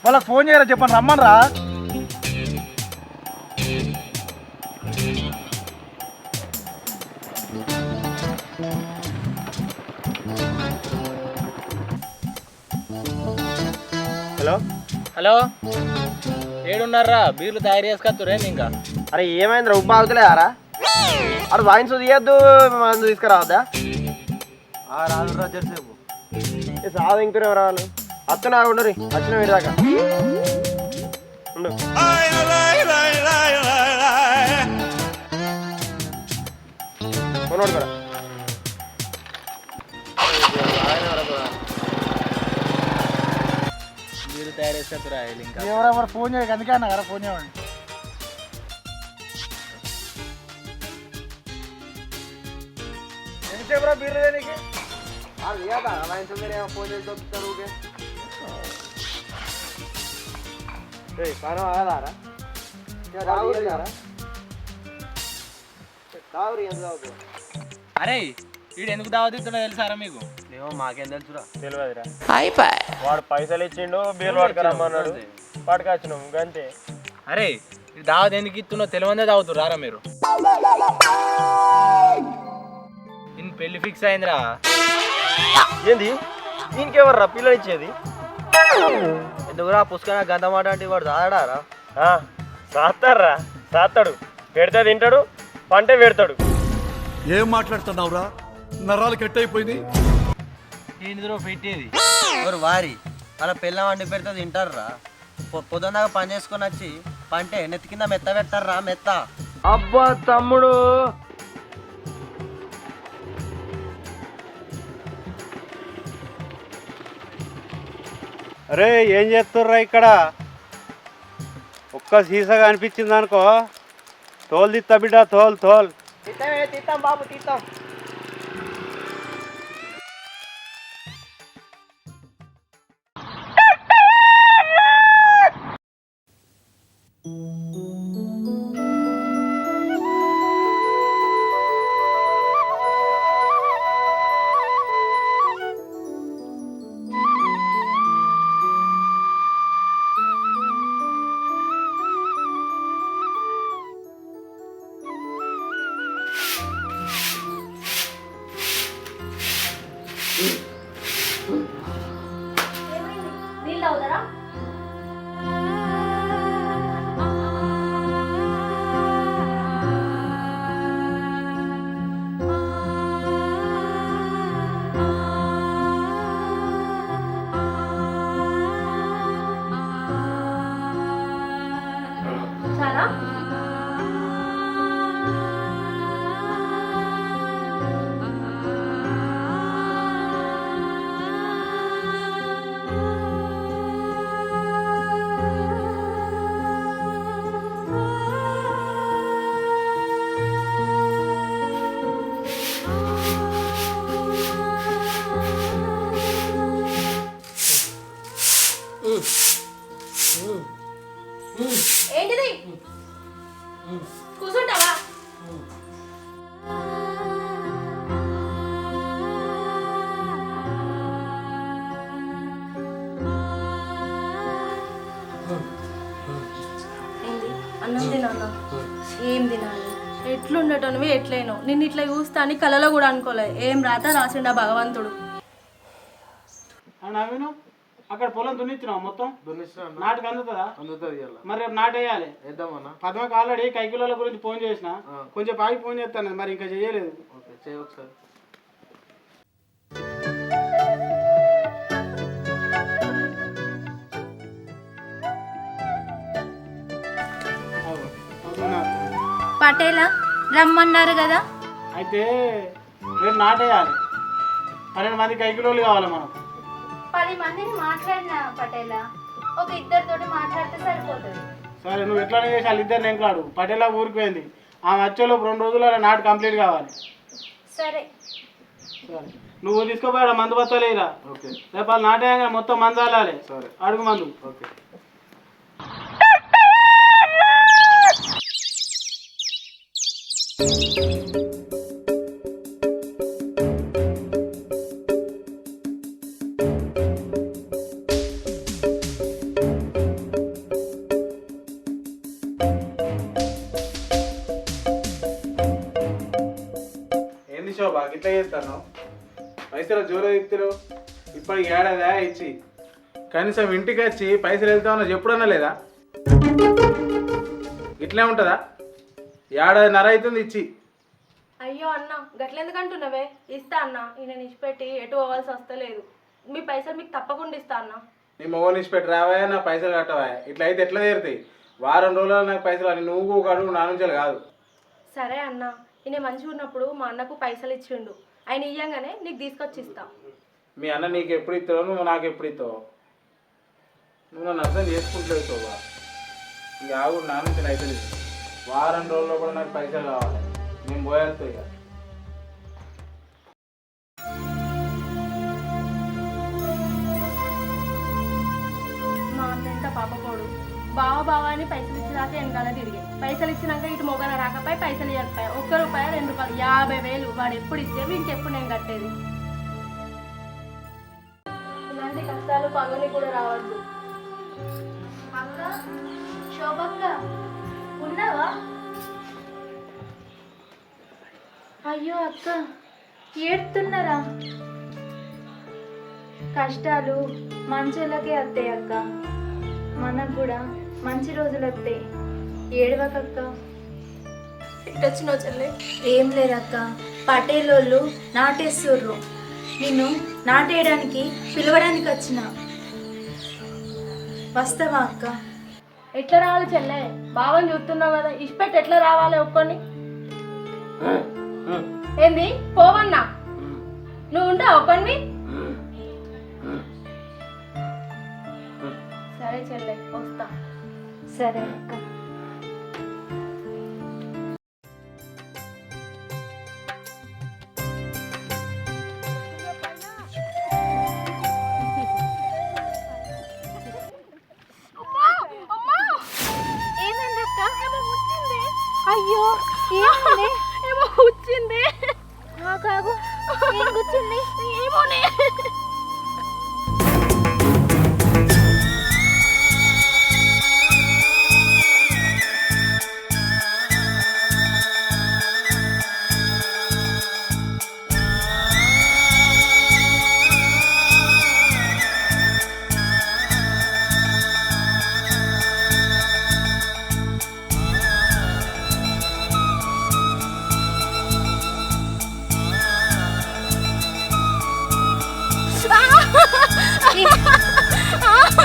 వాళ్ళకి ఫోన్ చేయరా చెప్పండి రమ్మనరా. Hello hello ఏడున్నారా? బీర్లు తయారు చేసుకొస్తురే ఇంకా. అరే ఏమైందిరా ఉప్పు ఆగుతలేదారా? అరే వాయిన్స్ తీయద్దు మందు తీసుకురావద్దా? రాదు జరసేపు సాగు ఇంకునే రావాలి అత్తనా ఉండరు వచ్చిన వీడి దాకా ఉండు. కొనోడు కూడా బీర్లు తయారు చేసుకొస్తురా ఇంకా. ఎవరెవరు ఫోన్ చేయక అందుకే అన్న కదా ఫోన్ చేయండి. ఎంతసేపు బీర్లు దేనికి? ఫోన్ చేసి దొరుకుతారు పనం ఆగదారా? తాగురు ఎంత తాగుతుంది? అరే వీడు ఎందుకు దావతిస్తున్నా తెలుసారా మీకు? ఏమో మాకేం తెలుసురా. తెలియదురా. వాడు పైసలు ఇచ్చిండు బీర్లు పట్టుకురమ్మన్నాడు పట్టుకొచ్చినాము అంతే. అరే ఇది దావత్ ఎందుకు ఇస్తున్నో తెలియదే తాగుతురారా మీరు? ఇన్ పెళ్లి ఫిక్స్ అయిందిరా. ఏంది దీనికెవర్రా పిల్లలు ఇచ్చేది? ఎందుకురా పుస్తకం గంట మాట అంటే వాడు తాగడారా? సాస్తారా సాస్తాడు పెడితే తింటాడు పంటే పెడతాడు. ఏం మాట్లాడుతున్నావురా? నరాలు కట్ అయిపోయింది. ఇందులో పెట్టేది ఎవరు వారి అలా పిల్ల వండి పెడితే తింటారా? పొద్దున్నదాకా పని చేసుకొని వచ్చి పంటే నెత్తి కింద మెత్త పెట్టారా మెత్త. అబ్బా తమ్ముడు అరే ఏం చేస్తుర్రా ఇక్కడ? ఒక్క సీసగా అనిపించింది అనుకో తోలు తీస్తా బిడ్డ తోలు. తీస్తాం బాబు తీస్తాం. ఏంటిది? కూర్చుంటావా? అన్నం తినాలా? ఏం తినాలి? ఎట్లుండటనివి ఎట్లయినో నిన్ను ఇట్లా చూస్తా అని కలలో కూడా అనుకోలేదు. ఏం రాత రాసిండా భగవంతుడు. నవీను అక్కడ పొలం దున్నిచ్చినావు మొత్తం నాటుకు అందుతుందా? మరి రేపు నాటు వేయాలి. పద్మకి ఆల్రెడీ కైకిలోల గురించి ఫోన్ చేసిన కొంచెం బాగా ఫోన్ చేస్తాను మరి ఇంకా చెయ్యలేదు. ఒకసారి పటేలా రమ్మన్నారు కదా? అయితే రేపు నాటేయాలి. 12 మంది కైకిలోలు కావాలి మనకు. 10 మందిని మాట్లాడినా పటేలా, ఒక ఇద్దరితోటి మాట్లాడితే సరిపోతుంది. సరే నువ్వు ఎట్లనే చేసి వాళ్ళిద్దరిని ఎంకలాడు. పటేలా ఊరికి పోయింది, ఆమె వచ్చేలోపు 2 రోజుల్లో నాటు కంప్లీట్ కావాలి. సరే సరే నువ్వు తీసుకోపోయాడు మందు బత్తలేరా? రేపు వాళ్ళు నాటేయంగా మొత్తం మందు అల్లాలి. అడుగు మందు. ఎట్లా చేస్తాను పైసలు జోలో ఇస్తారు ఇప్పటికి ఏడాదా ఇచ్చి కనీసం ఇంటికి వచ్చి పైసలు వెళ్తామన్నా చెప్పుడన్నా లేదా ఇట్లే ఉంటుందా ఏడాదిన్నర అవుతుంది ఇచ్చి. అయ్యో అన్న గట్లెందుకంటున్నావే? ఇస్తా అన్న, ఈయన నిష్పెట్టి ఎటు పోవాల్సి వస్తలేదు. మీ పైసలు మీకు తప్పకుండా ఇస్తా అన్న. నీ మొగ నుంచి పెట్టి రావాయా నా పైసలు కట్టవాయా? ఇట్లా అయితే ఎట్లా తీరుతాయి? వారం రోజులు నాకు పైసలు అని నువ్వు ఒక అడుగు నా నుంచి కాదు. సరే అన్న, ఈయన మంచిగా ఉన్నప్పుడు మా అన్నకు పైసలు ఇచ్చిండు, ఆయన ఇయ్యంగానే నీకు తీసుకొచ్చి ఇస్తా. మీ అన్న నీకు ఎప్పుడు ఇస్తావు, నువ్వు నాకు ఎప్పుడు ఇస్తావు? నువ్వు నన్ను అర్థం చేసుకుంటలేవు శోభ. ఇక ఆగు, నా నుంచి అయితే వారం రోజుల్లో కూడా నాకు పైసలు కావాలి. నేను పోయేస్తా ఇక. మా అన్న ఎంత పాపపోడు, బావ అని పైసలు ఇచ్చినాక వెనకాల తిరిగి పైసలు ఇచ్చినాక ఇటు మొగన రాకపోయి పైసలు ఇవ్వకపోయా. 1 రూపాయి 2 రూపాయలు 50,000 వాడు ఎప్పుడు ఇస్తే వీనికి ఎప్పుడు నేను కట్టేది. ఇలాంటి కష్టాలు పగని కూడా రావద్దు. అక్క శోభక్క ఉన్నావా? అయ్యో అక్క ఏడుతున్నారా? కష్టాలు మంచోళ్ళకే వస్తాయి అక్క, మనకు కూడా మంచి రోజులు వస్తాయి. ఏడవకక్క. ఇటొచ్చినావు చెల్లె? ఏం లేదక్క, పటేలోళ్ళు నాటేస్తుర్రు, నిన్ను నాటేయడానికి పిలవడానికి వచ్చిన. వస్తావా అక్క? ఎట్లా రావాలి చెల్లె? బావని చూస్తున్నావు కదా, ఇష్టపెట్టి ఎట్లా రావాలి ఒక్కొని? ఏంది పోవన్నా? నువ్వు ఉంటా ఒక్కడివి? సరే చెల్లె వస్తా. సరే అక్క. అయ్యో ఏమైంది? ఏమో కూర్చుంది. కాగు ఏం కూర్చుంది? ఏమోనే.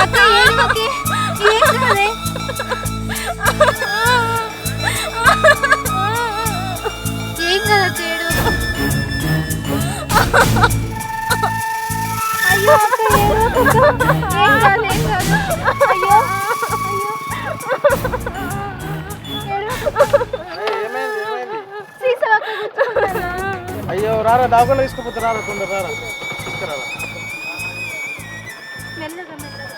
అక్క ఏడవకే, ఏం కాదే. ఏం కదా ఏడు. అయ్యో అక్క ఏడవకక్క, ఏం కాదు ఏం కాదు. అయ్యో అయ్యో రారా, దాగులో తీసుకుపోతే రారా, తొందర రారా, తీసుకురారా. మెల్లగా మెల్లగా.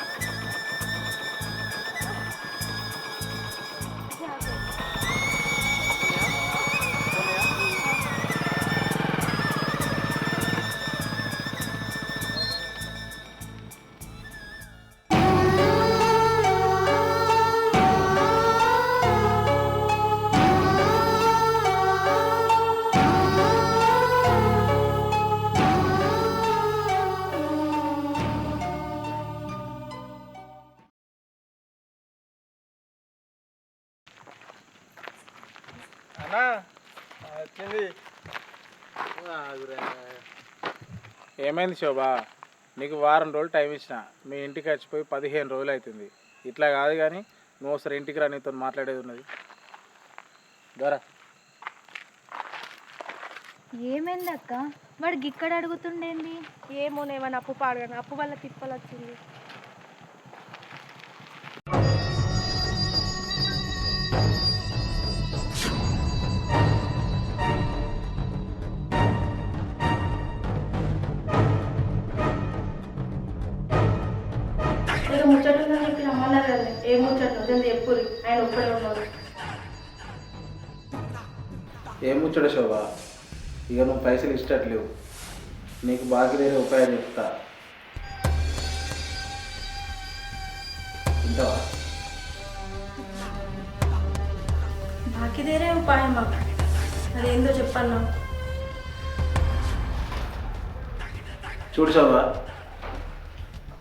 ఏమైంది శోభ? నీకు వారం రోజులు టైం ఇచ్చిన, మీ ఇంటికి వచ్చిపోయి 15 రోజులు అవుతుంది. ఇట్లా కాదు కానీ నువ్వు ఒకసారి ఇంటికి రా, నీతో మాట్లాడేది ఉన్నది. దొరా. ఏమైంది అక్క? వాడికి ఇక్కడ అడుగుతుండేంది? ఏమోనేమని అప్పు పాడగాను, అప్పు వల్ల తిప్పలు వచ్చింది. ముచ్చట్లు చెప్పి రమ్మన్నారు కదా, ఏ ముచ్చట్లు జల్ది ఎప్పుడు ఆయన ఒక్కడే ఉన్నారు. ఏం ముచ్చట శోభ? ఇక నువ్వు పైసలు ఇష్టట్లేవు, నీకు బాకీ వేరే ఉపాయం చెప్తా. ఇంతవా? బాకీ దేరే ఉపాయమా? అదేందో చెప్పన్నా. చూడు శోభ,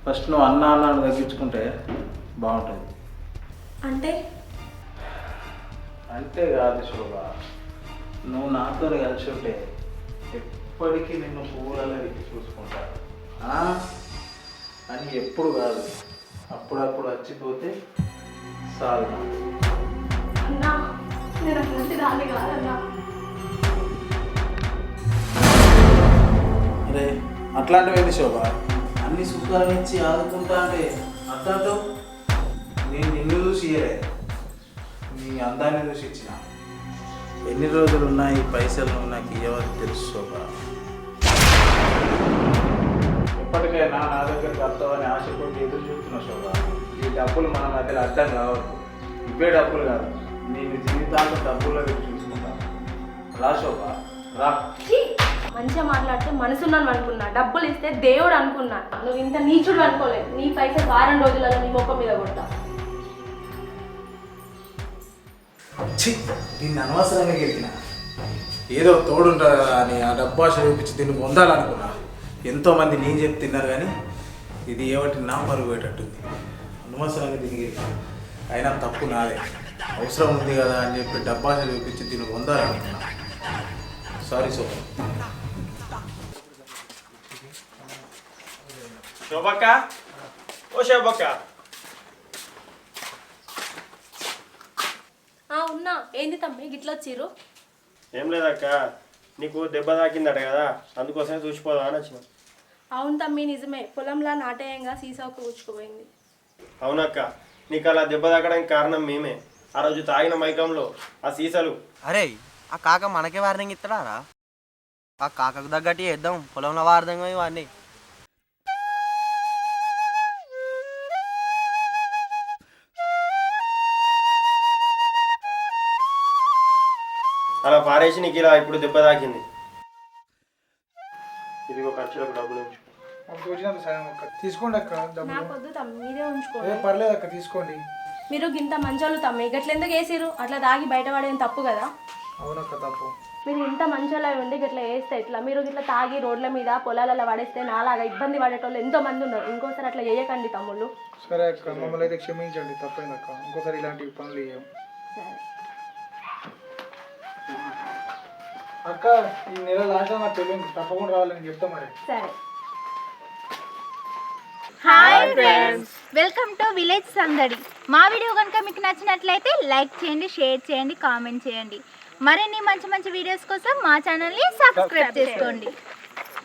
ఫస్ట్ నువ్వు అన్న అన్నాడు తగ్గించుకుంటే బాగుంటుంది. అంటే అంటే కాదు శోభ, నువ్వు నాతో కలిసి ఉంటే ఎప్పటికీ నిన్ను పువ్వులలో ఎక్కి చూసుకుంటా అని ఎప్పుడు కాదు, అప్పుడప్పుడు వచ్చిపోతే చాలు. అన్నా నేను అట్లాంటి దాన్ని కాదన్నా. అరే అట్లాంటివి శోభ, అన్ని సుఖాలు ఇచ్చి ఆదుకుంటా అంటే అట్లాంటి నేను నిన్ను చూసి ఇయ్యలే, నీ అందాన్ని చూసి ఇచ్చిన. ఎన్ని రోజులు ఉన్నాయి పైసలు నాకు ఇవ్వని తెలుసు శోభ. ఎప్పటికైనా నా దగ్గరికి వస్తావని ఆశపడి ఎదురు చూస్తున్నా శోభ. ఈ డబ్బులు మన మధ్యలో అర్థం కావద్దు. ఇవే డబ్బులు కాదు, నేను జీవితాంతం డబ్బుల్లో చూసుకుంటాను. రా శోభ రా. మంచిగా మాట్లాడితే మనసున్నాను అనుకున్నా, డబ్బులు ఇస్తే దేవుడు అనుకున్నా. నువ్వు ఇంత నీచుడు అనుకోలేదు. నీ పైసలు వారం రోజులలో నీ ముఖం మీద కొడతా. దీన్ని అనవసరంగా గెలికిన, ఏదో తోడుంటుంది కదా అని ఆ డబ్బాష చూపించి దీన్ని పొందాలనుకున్నా. ఎంతోమంది నేను చెప్పి తిన్నారు కానీ ఇది ఏమిటి నా పరుగు పోయేటట్టుంది. అనవసరంగా దీన్ని గెలికిన, అయినా తప్పు నాదే. అవసరం ఉంది కదా అని చెప్పి డబ్బాష చూపించి దీన్ని పొందాలనుకున్నా. సారీ శోభ. శోభక్క, ఓ శోభక్క, ఉన్నా. ఏంది తమ్మి గిట్ల వచ్చిర్రు? ఏం లేదక్క, నీకు దెబ్బ తాకిందట కదా, అందుకోసమే చూసిపోదా అని వచ్చిన. అవును తమ్మి, నిజమే. పొలంలో నాటేయంగా సీసాకు కూర్చుకుపోయింది. అవునక్క, నీకు అలా దెబ్బ తాకడానికి కారణం మేమే. ఆ రోజు తాగిన మైకంలో ఆ సీసాలు. అరే ఆ కాక మనకే వార్నింగ్ ఇస్తాడా? ఆ కాకకు తగ్గట్టు వేద్దాం, పొలంలో వారదంగా ఇవన్నీ. అలా పారేసి నీకు ఇలా ఇప్పుడు దెబ్బ తాకింది. ఇదిగో ఖర్చులకు డబ్బులు ఉంచు. వచ్చినంత సాయం అక్క, తీసుకోండి అక్క డబ్బులు. నాకొద్దు తమ్మి, మీరే ఉంచుకోండి. పర్లేదు అక్క, తీసుకోండి. మీరు గింత మంచోళ్ళు తమ్మి, గట్లెందుకు వేసిరు? అట్లా తాగి బయటపడేది తప్పు కదా. అవునక్క తప్పు. మీరు ఇంత మంచోళ్ళు అయి ఉండి గిట్లా వేస్తే ఇట్లా మీరు గిట్లా తాగి రోడ్ల మీద పొలాలలో పడేస్తే నాలాగా ఇబ్బంది పడేటోళ్ళు ఎంతో మంది ఉన్నారు. ఇంకోసారి అట్లా చేయకండి తమ్ముళ్ళు. సరే అక్క, మమ్మల్ని అయితే క్షమించండి, తప్పైంది అక్క. ఇంకోసారి ఇలాంటి పనులు చేయం. సరే అక్క, ఈ నెల లాస్ట్ నాకు తెలియదు, తప్పకుండా రావాలని చెప్తా మరి. సరే. Hi friends, welcome to village సందడి. మా వీడియో కనుక మీకు నచ్చినట్లయితే లైక్ చేయండి, షేర్ చేయండి, కామెంట్ చేయండి. మరిన్ని మంచి మంచి వీడియోస్ కోసం మా ఛానల్ని సబ్స్క్రైబ్ చేసుకోండి.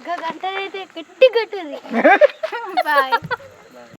గంట అయితే గట్టి గట్టుది. బాయ్.